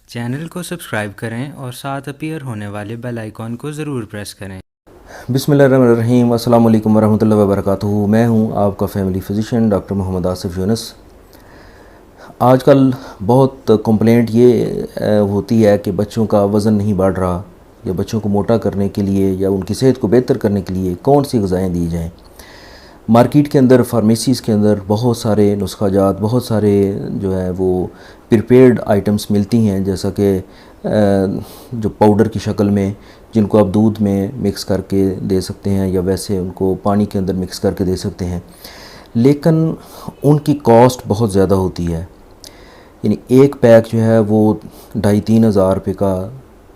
Channel को subscribe करें और साथ अपीयर होने वाले बेल आइकॉन को ज़रूर प्रेस करें। बिस्मिल्लाहिर्रहमानिर्रहीम। अस्सलाम वालेकुम वरहमतुल्लाहि वबरकातुहू। मैं हूं आपका family physician doctor Mohammad Asif Yunus. आजकल बहुत कंप्लेंट ये होती है कि बच्चों का वज़न नहीं बढ़ रहा, या बच्चों को मोटा करने के लिए या उनकी सेहत को बेहतर करने के लिए कौन सी ग़िज़ाएँ दी जाएँ। मार्केट के अंदर, फार्मेसीज़ के अंदर बहुत सारे नुस्खा जात, बहुत सारे जो है वो प्रिपेयर्ड आइटम्स मिलती हैं, जैसा कि जो पाउडर की शक्ल में, जिनको आप दूध में मिक्स करके दे सकते हैं या वैसे उनको पानी के अंदर मिक्स करके दे सकते हैं। लेकिन उनकी कॉस्ट बहुत ज़्यादा होती है, यानी एक पैक जो है वो 2,500-3 हज़ार रुपये का,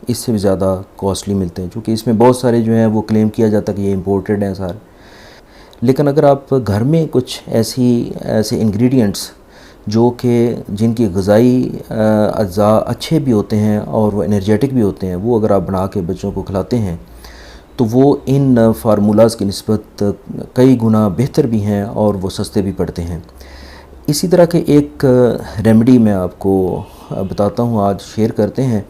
इससे भी ज़्यादा कॉस्टली मिलते हैं, क्योंकि इसमें बहुत सारे जो हैं वो क्लेम किया जाता है कि ये इम्पोर्टेड हैं सारे। लेकिन अगर आप घर में कुछ ऐसे इंग्रेडिएंट्स जो कि जिनकी ग़िज़ाई अज्जा अच्छे भी होते हैं और वो एनर्जेटिक भी होते हैं, वो अगर आप बना के बच्चों को खिलाते हैं तो वो इन फार्मूलाज़ की निस्बत कई गुना बेहतर भी हैं और वो सस्ते भी पड़ते हैं। इसी तरह के एक रेमेडी मैं आपको बताता हूँ, आज शेयर करते हैं।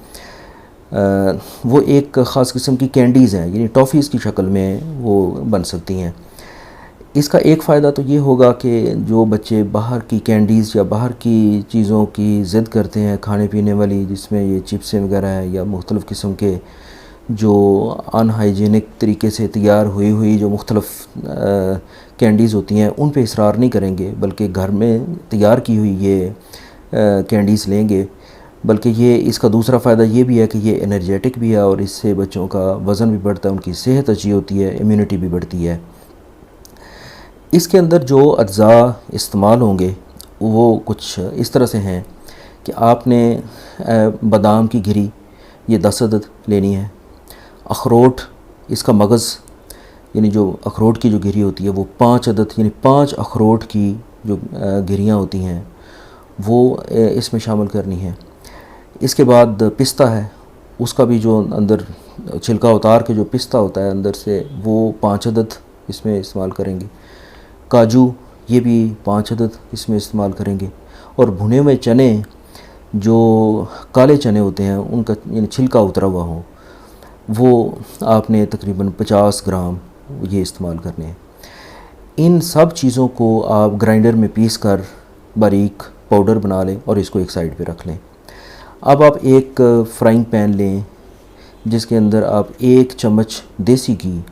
वो एक ख़ास किस्म की कैंडीज़ हैं, यानी टॉफ़ीज़ की शक्ल में वो बन सकती हैं। इसका एक फ़ायदा तो ये होगा कि जो बच्चे बाहर की कैंडीज़ या बाहर की चीज़ों की ज़िद करते हैं खाने पीने वाली, जिसमें ये चिप्सें वगैरह हैं या मुख्तलिफ़ किस्म के जो अनहाइजीनिक तरीके से तैयार हुई जो मुख्तलिफ़ कैंडीज़ होती हैं, उन पे इसरार नहीं करेंगे, बल्कि घर में तैयार की हुई ये कैंडीज़ लेंगे। बल्कि ये इसका दूसरा फ़ायदा ये भी है कि ये एनर्जेटिक भी है और इससे बच्चों का वज़न भी बढ़ता है, उनकी सेहत अच्छी होती है, इम्यूनिटी भी बढ़ती है। इसके अंदर जो अज्जा इस्तेमाल होंगे वो कुछ इस तरह से हैं कि आपने बादाम की गिरी ये 10 अदद लेनी है। अखरोट, इसका मगज़, यानी जो अखरोट की जो गिरी होती है वो 5 अदद, यानी 5 अखरोट की जो गिरियाँ होती हैं वो इसमें शामिल करनी है। इसके बाद पिस्ता है, उसका भी जो अंदर छिलका उतार के जो पिस्ता होता है अंदर से, वो 5 अदद इसमें इस्तेमाल करेंगे। काजू, ये भी 5 अदद इसमें इस्तेमाल करेंगे। और भुने हुए चने, जो काले चने होते हैं उनका यानी छिलका उतरा हुआ हो, वो आपने तकरीबन 50 ग्राम ये इस्तेमाल करने हैं। इन सब चीज़ों को आप ग्राइंडर में पीस कर बारीक पाउडर बना लें और इसको एक साइड पे रख लें। अब आप एक फ्राइंग पैन लें, जिसके अंदर आप 1 चम्मच देसी घी,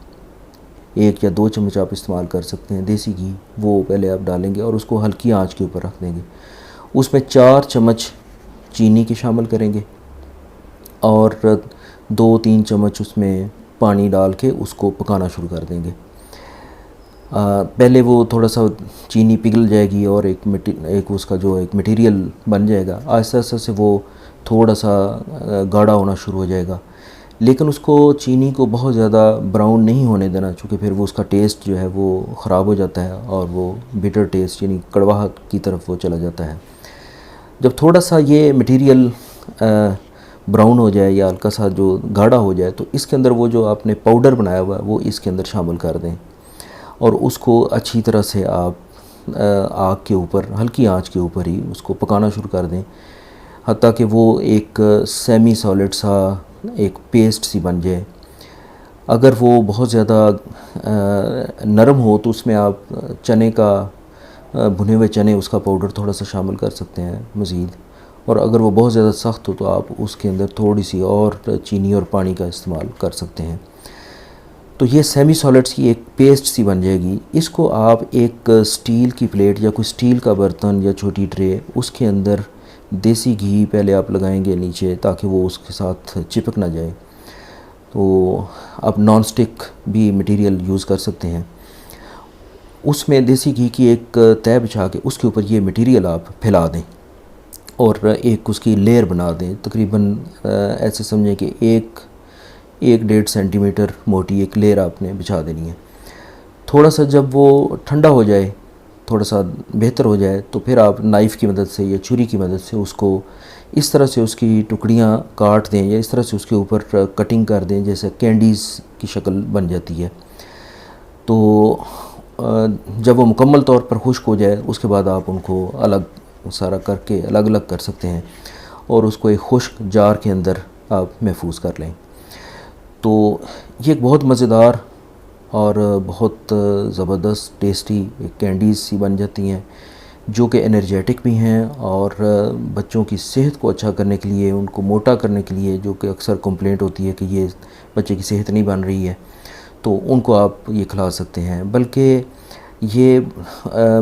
1 या 2 चम्मच आप इस्तेमाल कर सकते हैं देसी घी, वो पहले आप डालेंगे और उसको हल्की आंच के ऊपर रख देंगे। उसमें 4 चम्मच चीनी के शामिल करेंगे और 2-3 चम्मच उसमें पानी डाल के उसको पकाना शुरू कर देंगे। पहले वो थोड़ा सा चीनी पिघल जाएगी और एक उसका जो एक मटेरियल बन जाएगा, आहिस्ता आहिस्ता से वो थोड़ा सा गाढ़ा होना शुरू हो जाएगा। लेकिन उसको चीनी को बहुत ज़्यादा ब्राउन नहीं होने देना, चूँकि फिर वो उसका टेस्ट जो है वो ख़राब हो जाता है और वो बिटर टेस्ट यानी कड़वाहट की तरफ वो चला जाता है। जब थोड़ा सा ये मटेरियल ब्राउन हो जाए या हल्का सा जो गाढ़ा हो जाए, तो इसके अंदर वो जो आपने पाउडर बनाया हुआ है वो इसके अंदर शामिल कर दें और उसको अच्छी तरह से आप आग के ऊपर, हल्की आंच के ऊपर ही उसको पकाना शुरू कर दें, हत्ता कि वो एक सेमी सॉलिड सा एक पेस्ट सी बन जाए। अगर वो बहुत ज़्यादा नरम हो तो उसमें आप चने का, भुने हुए चने, उसका पाउडर थोड़ा सा शामिल कर सकते हैं मज़ीद। और अगर वो बहुत ज़्यादा सख्त हो तो आप उसके अंदर थोड़ी सी और चीनी और पानी का इस्तेमाल कर सकते हैं। तो ये सेमी सॉलिड्स की एक पेस्ट सी बन जाएगी। इसको आप एक स्टील की प्लेट या कोई स्टील का बर्तन या छोटी ट्रे, उसके अंदर देसी घी पहले आप लगाएंगे नीचे, ताकि वो उसके साथ चिपक ना जाए। तो आप नॉन स्टिक भी मटेरियल यूज़ कर सकते हैं। उसमें देसी घी की एक तय बिछा के उसके ऊपर ये मटेरियल आप फैला दें और एक उसकी लेयर बना दें। तकरीबन ऐसे समझें कि 1-1.5 सेंटीमीटर मोटी एक लेयर आपने बिछा देनी है। थोड़ा सा जब वो ठंडा हो जाए, थोड़ा सा बेहतर हो जाए, तो फिर आप नाइफ़ की मदद से या छुरी की मदद से उसको इस तरह से उसकी टुकड़ियाँ काट दें या इस तरह से उसके ऊपर कटिंग कर दें, जैसे कैंडीज़ की शक्ल बन जाती है। तो जब वो मुकम्मल तौर पर खुश्क हो जाए, उसके बाद आप उनको अलग सारा करके अलग अलग कर सकते हैं और उसको एक खुश्क जार के अंदर आप महफूज कर लें। तो ये एक बहुत मज़ेदार और बहुत ज़बरदस्त टेस्टी कैंडीज़ सी बन जाती हैं, जो कि एनर्जेटिक भी हैं और बच्चों की सेहत को अच्छा करने के लिए, उनको मोटा करने के लिए, जो कि अक्सर कंप्लेंट होती है कि ये बच्चे की सेहत नहीं बन रही है, तो उनको आप ये खिला सकते हैं। बल्कि ये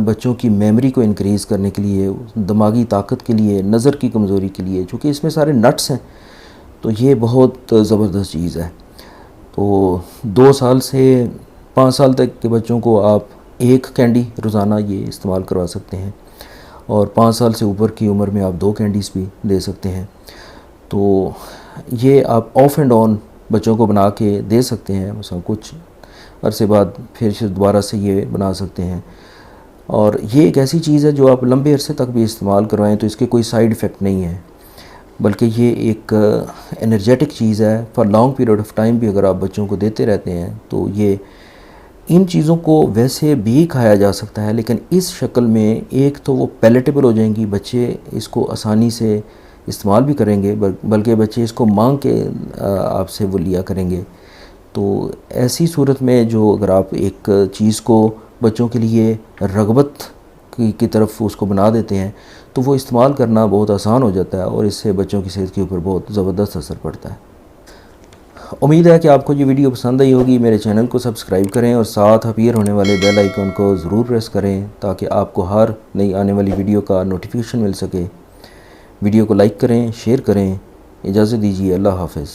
बच्चों की मेमोरी को इंक्रीज़ करने के लिए, दिमागी ताकत के लिए, नज़र की कमज़ोरी के लिए, चूँकि इसमें सारे नट्स हैं, तो ये बहुत ज़बरदस्त चीज़ है। तो 2 साल से 5 साल तक के बच्चों को आप एक कैंडी रोज़ाना ये इस्तेमाल करवा सकते हैं, और 5 साल से ऊपर की उम्र में आप 2 कैंडीज़ भी दे सकते हैं। तो ये आप ऑफ़ एंड ऑन बच्चों को बना के दे सकते हैं, मतलब कुछ अरसे बाद फिर से दोबारा से ये बना सकते हैं। और ये एक ऐसी चीज़ है जो आप लंबे अरसे तक भी इस्तेमाल करवाएं तो इसके कोई साइड इफ़ेक्ट नहीं है, बल्कि ये एक एनर्जेटिक चीज़ है। For long period of time भी अगर आप बच्चों को देते रहते हैं तो ये इन चीज़ों को वैसे भी खाया जा सकता है, लेकिन इस शक्ल में एक तो वो पैलेटेबल हो जाएंगी, बच्चे इसको आसानी से इस्तेमाल भी करेंगे, बल्कि बच्चे इसको मांग के आपसे वो लिया करेंगे। तो ऐसी सूरत में जो अगर आप एक चीज़ को बच्चों के लिए रग़बत की तरफ उसको बना देते हैं तो वो इस्तेमाल करना बहुत आसान हो जाता है, और इससे बच्चों की सेहत के ऊपर बहुत ज़बरदस्त असर पड़ता है। उम्मीद है कि आपको ये वीडियो पसंद आई होगी। मेरे चैनल को सब्सक्राइब करें और साथ अपीयर होने वाले बेल आइकन को ज़रूर प्रेस करें ताकि आपको हर नई आने वाली वीडियो का नोटिफिकेशन मिल सके। वीडियो को लाइक करें, शेयर करें। इजाज़त दीजिए, अल्लाह हाफ़िज़।